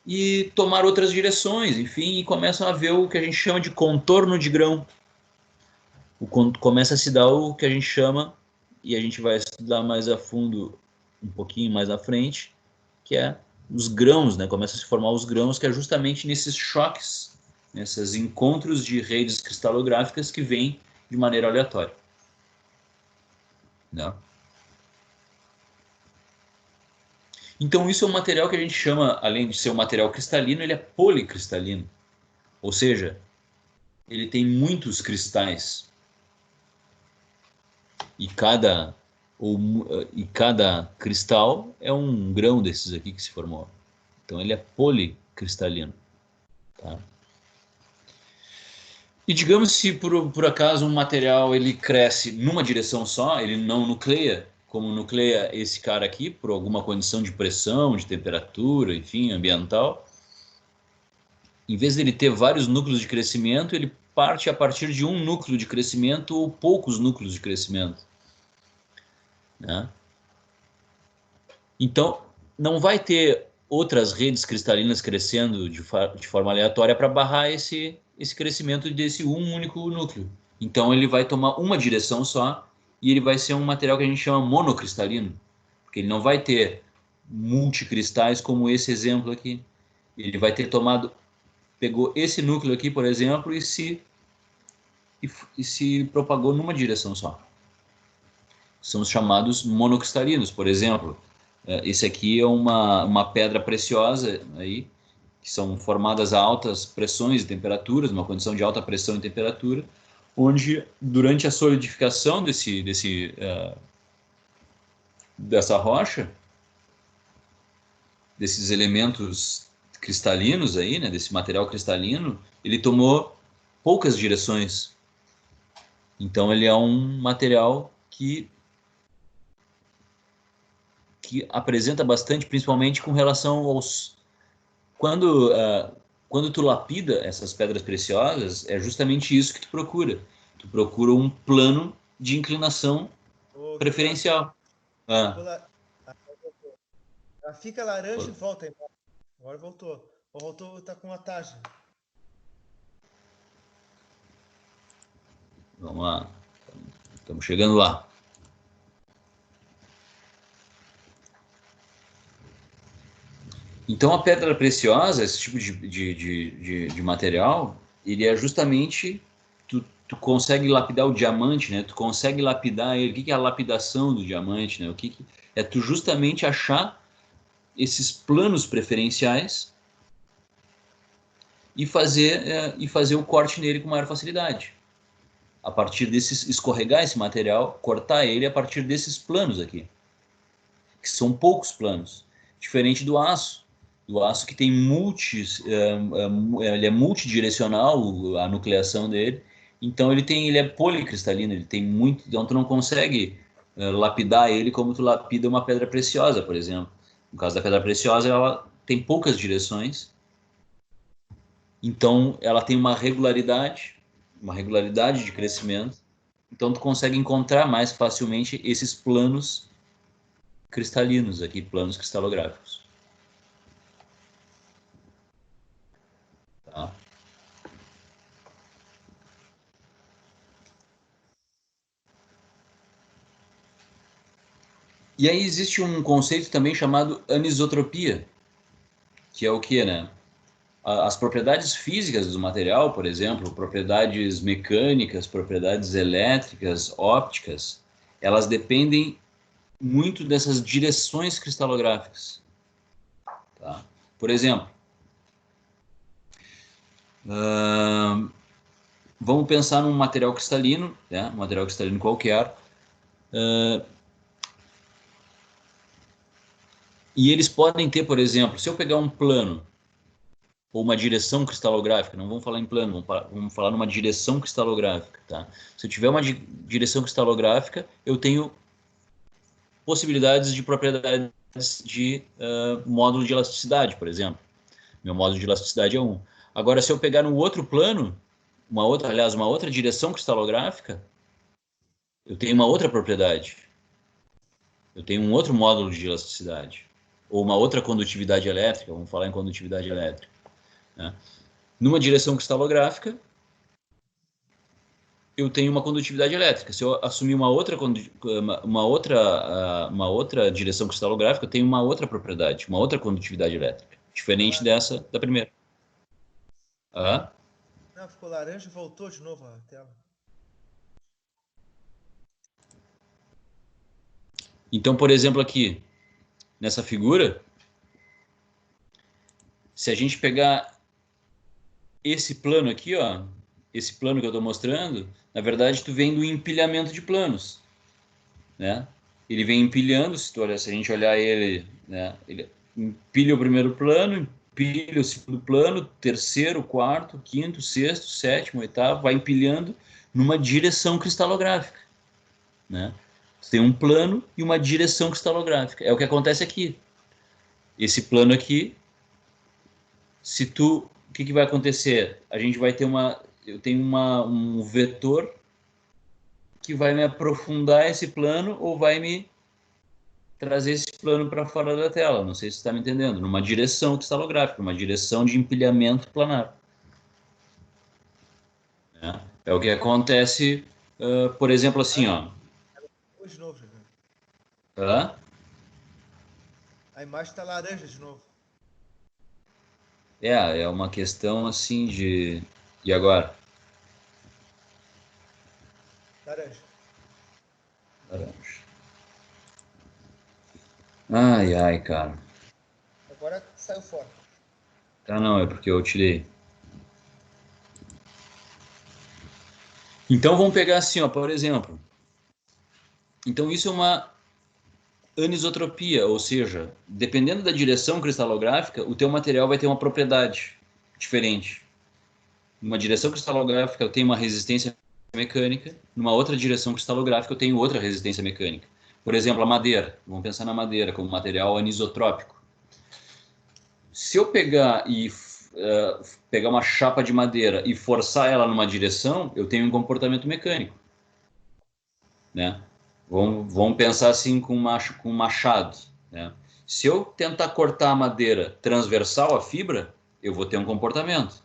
e tomar outras direções, enfim, e começam a ver o que a gente chama de contorno de grão. Começa a se dar o que a gente chama, e a gente vai estudar mais a fundo um pouquinho mais à frente, que é os grãos, né? Começa a se formar os grãos, que é justamente nesses choques, nesses encontros de redes cristalográficas que vêm de maneira aleatória. Né? Então isso é um material que a gente chama, além de ser um material cristalino, ele é policristalino. Ou seja, ele tem muitos cristais. E cada cristal é um grão desses aqui que se formou. Então ele é policristalino. Tá? E digamos se por acaso um material ele cresce numa direção só, ele não nucleia, como nucleia esse cara aqui, por alguma condição de pressão, de temperatura, enfim, ambiental. Em vez dele ter vários núcleos de crescimento, ele parte a partir de um núcleo de crescimento ou poucos núcleos de crescimento. Né? Então, não vai ter outras redes cristalinas crescendo de forma aleatória para barrar esse crescimento desse único núcleo. Então, ele vai tomar uma direção só e ele vai ser um material que a gente chama monocristalino, porque ele não vai ter multicristais como esse exemplo aqui. Ele vai ter pegou esse núcleo aqui, por exemplo, e se propagou numa direção só. São os chamados monocristalinos. Por exemplo, esse aqui é uma pedra preciosa, aí, que são formadas a altas pressões e temperaturas, uma condição de alta pressão e temperatura, onde, durante a solidificação dessa rocha, desses elementos cristalinos, aí, né, desse material cristalino, ele tomou poucas direções. Então, ele é um material que apresenta bastante, principalmente com relação aos... Quando tu lapida essas pedras preciosas, é justamente isso que tu procura. Tu procura um plano de inclinação preferencial. Fica laranja e volta aí. Agora voltou. Voltou, tá com a taxa. Vamos lá. Estamos chegando lá. Então, a pedra preciosa, esse tipo de material, ele é justamente... Tu consegue lapidar o diamante, né? Tu consegue lapidar ele. O que é a lapidação do diamante, né? É tu justamente achar esses planos preferenciais e fazer o corte nele com maior facilidade. A partir desses... Escorregar esse material, cortar ele a partir desses planos aqui. Que são poucos planos. Diferente do aço. Do aço que tem ele é multidirecional, a nucleação dele, então ele é policristalino, ele tem muito, então tu não consegue lapidar ele como tu lapida uma pedra preciosa, por exemplo. No caso da pedra preciosa, ela tem poucas direções, então ela tem uma regularidade de crescimento, então tu consegue encontrar mais facilmente esses planos cristalinos aqui, planos cristalográficos. Tá? E aí existe um conceito também chamado anisotropia, que é o que, né? As propriedades físicas do material, por exemplo, propriedades mecânicas, propriedades elétricas, ópticas, elas dependem muito dessas direções cristalográficas. Tá? Por exemplo, vamos pensar num material cristalino, né? Um material cristalino qualquer, e eles podem ter, por exemplo, se eu pegar um plano ou uma direção cristalográfica, não vamos falar em plano, vamos falar numa direção cristalográfica, tá? Se eu tiver uma direção cristalográfica, eu tenho possibilidades de propriedades de módulo de elasticidade, por exemplo. Meu módulo de elasticidade é 1. Agora, se eu pegar um outro plano, uma outra direção cristalográfica, eu tenho uma outra propriedade. Eu tenho um outro módulo de elasticidade. Ou uma outra condutividade elétrica, vamos falar em condutividade elétrica. Né? Numa direção cristalográfica, eu tenho uma condutividade elétrica. Se eu assumir uma outra direção cristalográfica, eu tenho uma outra propriedade, uma outra condutividade elétrica, diferente dessa da primeira. Ah? Não, ficou laranja e voltou de novo a tela. Então, por exemplo, aqui, nessa figura, se a gente pegar esse plano aqui, ó, esse plano que eu estou mostrando, na verdade, tu vem do empilhamento de planos, né? Ele vem empilhando, se a gente olhar ele, né? Ele empilha o primeiro plano, empilha o segundo plano, terceiro, quarto, quinto, sexto, sétimo, oitavo, vai empilhando numa direção cristalográfica, né? Tu tem um plano e uma direção cristalográfica. É o que acontece aqui. Esse plano aqui, o que vai acontecer? A gente vai ter eu tenho um vetor que vai me aprofundar esse plano ou vai me trazer esse plano para fora da tela. Não sei se você está me entendendo. Numa direção cristalográfica, uma direção de empilhamento planar. É o que acontece, por exemplo, assim, ó. De novo, José. Hã? A imagem está laranja de novo. É uma questão assim de. E agora? Laranja. Laranja. Ai, ai, cara. Agora saiu fora. Tá, não, é porque eu tirei. Então vamos pegar assim, ó, por exemplo. Então isso é uma anisotropia, ou seja, dependendo da direção cristalográfica, o teu material vai ter uma propriedade diferente. Numa direção cristalográfica eu tenho uma resistência mecânica, numa outra direção cristalográfica eu tenho outra resistência mecânica. Por exemplo, a madeira. Vamos pensar na madeira como material anisotrópico. Se eu pegar pegar uma chapa de madeira e forçar ela numa direção, eu tenho um comportamento mecânico, né? Vamos pensar assim com um machado, né? Se eu tentar cortar a madeira transversal à fibra, eu vou ter um comportamento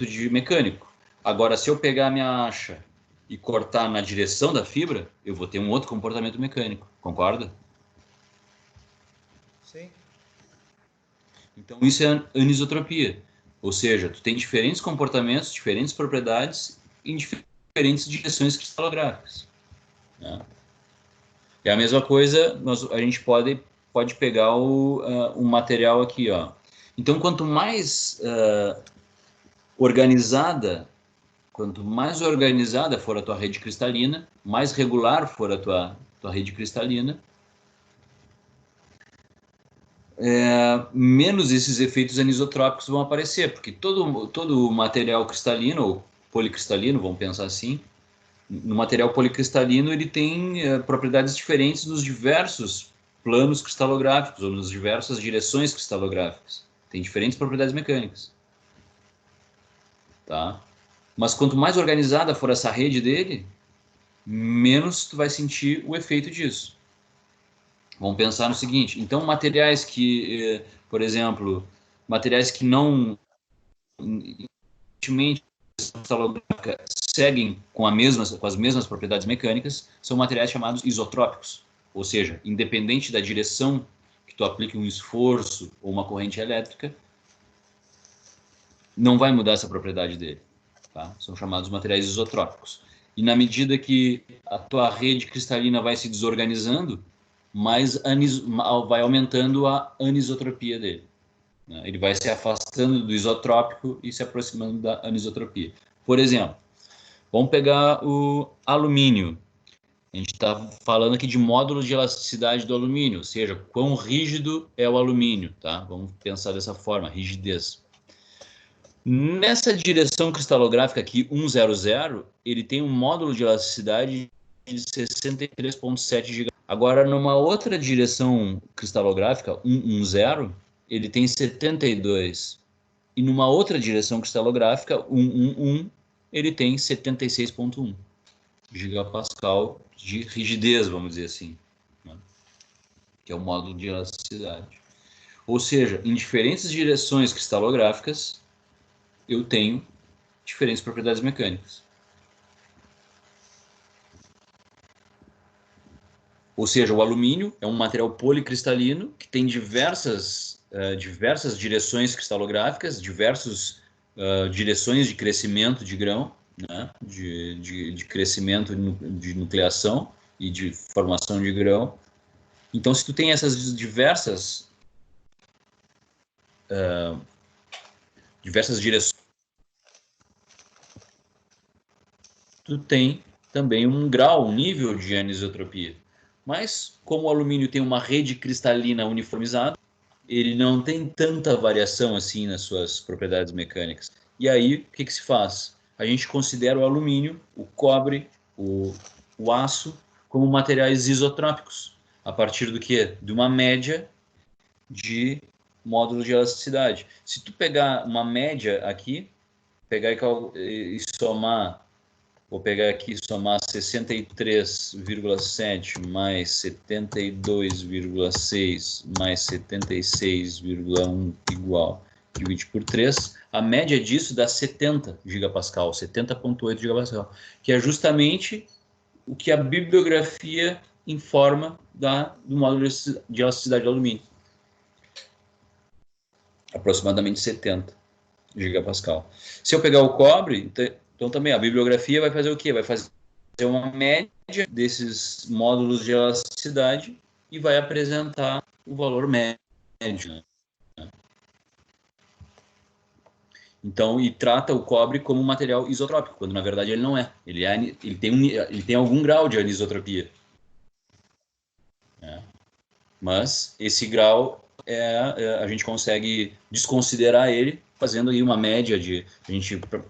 de mecânico. Agora, se eu pegar a minha acha e cortar na direção da fibra, eu vou ter um outro comportamento mecânico. Concorda? Sim. Então, isso é anisotropia. Ou seja, tu tem diferentes comportamentos, diferentes propriedades em diferentes direções cristalográficas. Né? É a mesma coisa, a gente pode pegar o material aqui. Ó. Então, quanto mais organizada for a tua rede cristalina, mais regular for a tua rede cristalina, menos esses efeitos anisotrópicos vão aparecer, porque todo material cristalino, ou policristalino, vamos pensar assim, no material policristalino ele tem propriedades diferentes nos diversos planos cristalográficos, ou nas diversas direções cristalográficas. Tem diferentes propriedades mecânicas. Tá? Mas quanto mais organizada for essa rede dele, menos tu vai sentir o efeito disso. Vamos pensar no seguinte, então materiais que, por exemplo, materiais que não seguem com as mesmas propriedades mecânicas, são materiais chamados isotrópicos, ou seja, independente da direção que tu aplique um esforço ou uma corrente elétrica, não vai mudar essa propriedade dele. Tá? São chamados materiais isotrópicos. E na medida que a tua rede cristalina vai se desorganizando, vai aumentando a anisotropia dele. Né? Ele vai se afastando do isotrópico e se aproximando da anisotropia. Por exemplo, vamos pegar o alumínio. A gente está falando aqui de módulo de elasticidade do alumínio, ou seja, quão rígido é o alumínio. Tá? Vamos pensar dessa forma, rigidez. Nessa direção cristalográfica aqui, 100, ele tem um módulo de elasticidade de 63,7 GB. Agora, numa outra direção cristalográfica, 110, ele tem 72. E numa outra direção cristalográfica, 111, ele tem 76,1 gigapascal de rigidez, vamos dizer assim, né? Que é o módulo de elasticidade. Ou seja, em diferentes direções cristalográficas, eu tenho diferentes propriedades mecânicas. Ou seja, o alumínio é um material policristalino que tem diversas direções cristalográficas, diversas direções de crescimento de grão, né? de crescimento de nucleação e de formação de grão. Então, se tu tem essas diversas direções, tu tem também um grau, um nível de anisotropia. Mas, como o alumínio tem uma rede cristalina uniformizada, ele não tem tanta variação assim nas suas propriedades mecânicas. E aí, o que se faz? A gente considera o alumínio, o cobre, o aço como materiais isotrópicos, a partir do quê? De uma média de módulo de elasticidade. Se tu pegar uma média aqui, pegar e somar, vou pegar aqui e somar 63,7 mais 72,6 mais 76,1 igual, divide por 3, a média disso dá 70 gigapascal, 70,8 gigapascal, que é justamente o que a bibliografia informa do módulo de elasticidade do alumínio. Aproximadamente 70 gigapascal. Se eu pegar o cobre, então também a bibliografia vai fazer o quê? Vai fazer uma média desses módulos de elasticidade e vai apresentar o valor médio. Então, e trata o cobre como um material isotrópico, quando na verdade ele não é. Ele tem algum grau de anisotropia. Mas esse grau a gente consegue desconsiderar ele fazendo aí uma média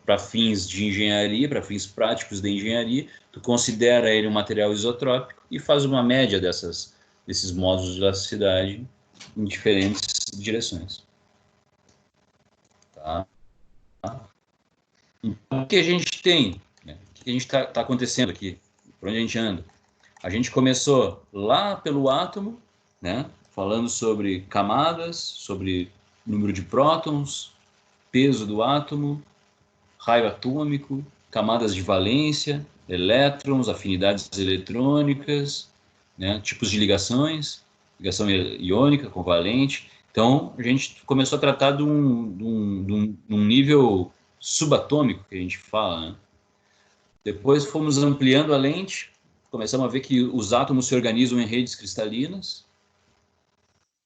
para fins de engenharia, para fins práticos de engenharia, tu considera ele um material isotrópico e faz uma média desses módulos de elasticidade em diferentes direções. Tá? Então, o que a gente tem? Né? O que a gente está acontecendo aqui? Por onde a gente anda? A gente começou lá pelo átomo, né? Falando sobre camadas, sobre número de prótons, peso do átomo, raio atômico, camadas de valência, elétrons, afinidades eletrônicas, né? Tipos de ligações, ligação iônica, covalente. Então, a gente começou a tratar de um nível subatômico, que a gente fala, né? Depois fomos ampliando a lente, começamos a ver que os átomos se organizam em redes cristalinas,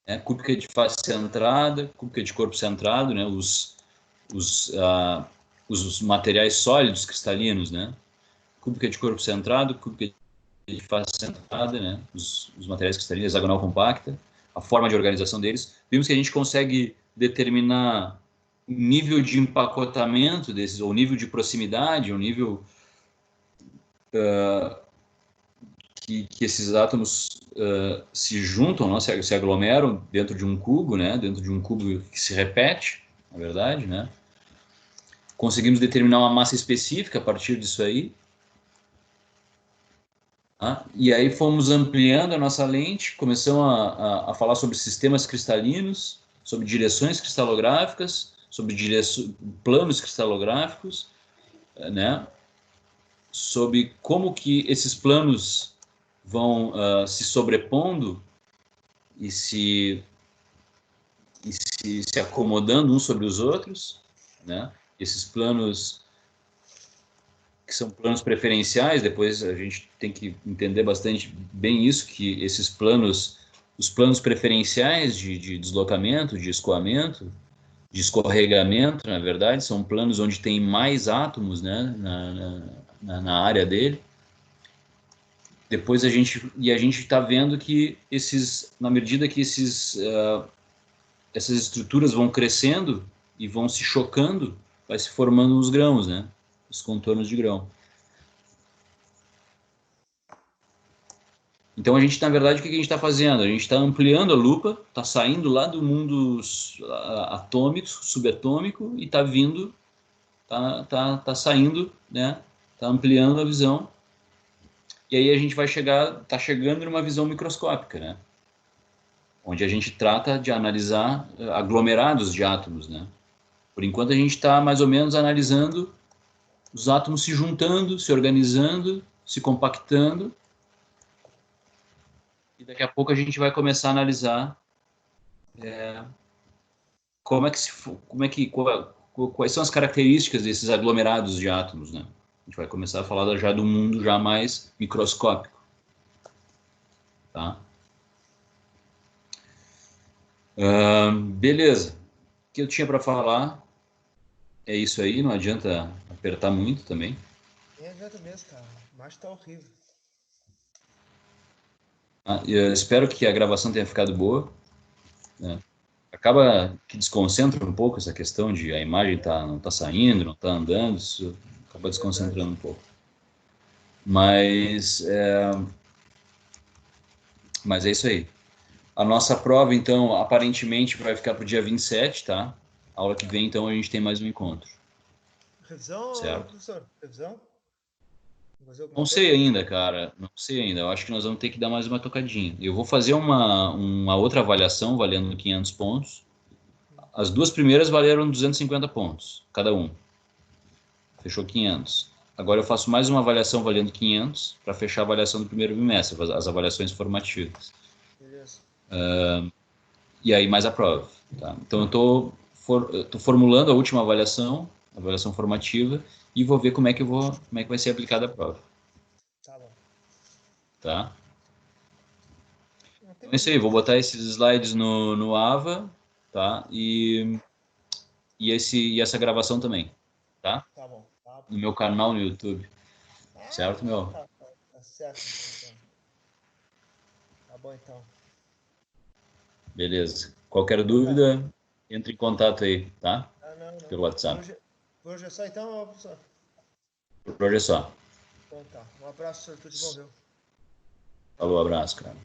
né? Cúbica de face centrada, cúbica de corpo centrado, né? Os materiais sólidos cristalinos, né? Cúbica de corpo centrado, cúbica de face centrada, né? Os materiais cristalinos, hexagonal compacta, a forma de organização deles. Vimos que a gente consegue determinar o nível de empacotamento desses, ou nível de proximidade, o nível que esses átomos se juntam, não? Se aglomeram dentro de um cubo, né? Dentro de um cubo que se repete, na verdade, né? Conseguimos determinar uma massa específica a partir disso aí. Tá? E aí fomos ampliando a nossa lente, começamos a falar sobre sistemas cristalinos, sobre direções cristalográficas, sobre planos cristalográficos, né? Sobre como que esses planos vão se sobrepondo e se acomodando uns sobre os outros, né? Esses planos que são planos preferenciais, depois a gente tem que entender bastante bem isso, que esses planos, os planos preferenciais de deslocamento, de escoamento, de escorregamento, na verdade, são planos onde tem mais átomos, né, na área dele. Depois a gente está vendo que na medida que essas estruturas vão crescendo e vão se chocando, vai se formando os grãos, né, os contornos de grão. Então a gente, na verdade, o que a gente está fazendo? A gente está ampliando a lupa, está saindo lá do mundo atômico, subatômico e está vindo, tá saindo, né? Está ampliando a visão. E aí a gente está chegando numa visão microscópica, né? Onde a gente trata de analisar aglomerados de átomos, né? Por enquanto a gente está mais ou menos analisando os átomos se juntando, se organizando, se compactando. E daqui a pouco a gente vai começar a analisar quais são as características desses aglomerados de átomos, né? A gente vai começar a falar já do mundo já mais microscópico, tá? Beleza. O que eu tinha para falar é isso aí, não adianta apertar muito também. Nem adianta mesmo, cara. O macho tá horrível. Eu espero que a gravação tenha ficado boa, né? Acaba que desconcentra um pouco essa questão de a imagem não tá saindo, não tá andando, isso acaba desconcentrando um pouco. Mas é isso aí. A nossa prova, então, aparentemente vai ficar para o dia 27, tá? A aula que vem, então, a gente tem mais um encontro. Revisão, Certo? professor? Revisão? Vou fazer alguma Não sei coisa? ainda, cara. Não sei ainda. Eu acho que nós vamos ter que dar mais uma tocadinha. Eu vou fazer uma outra avaliação valendo 500 pontos. As duas primeiras valeram 250 pontos, cada um. Fechou 500. Agora eu faço mais uma avaliação valendo 500 para fechar a avaliação do primeiro bimestre, as avaliações formativas. Beleza. E aí mais a prova. Tá? Então eu tô formulando a última avaliação formativa, e vou ver como é que vai ser aplicada a prova. Tá bom. Tá? Não tem Então é isso aí, problema. vou botar esses slides no Ava, tá? E essa gravação também, tá? Tá bom. Tá bom. No meu canal no YouTube. Certo, meu? Tá certo, então. Tá bom, então. Beleza. Qualquer Então tá. dúvida, entre em contato aí, tá? Não. Pelo WhatsApp. Por hoje é só, então, professor? Por hoje é só. Então tá. Um abraço, senhor. Tudo de bom, viu? Falou, abraço, cara.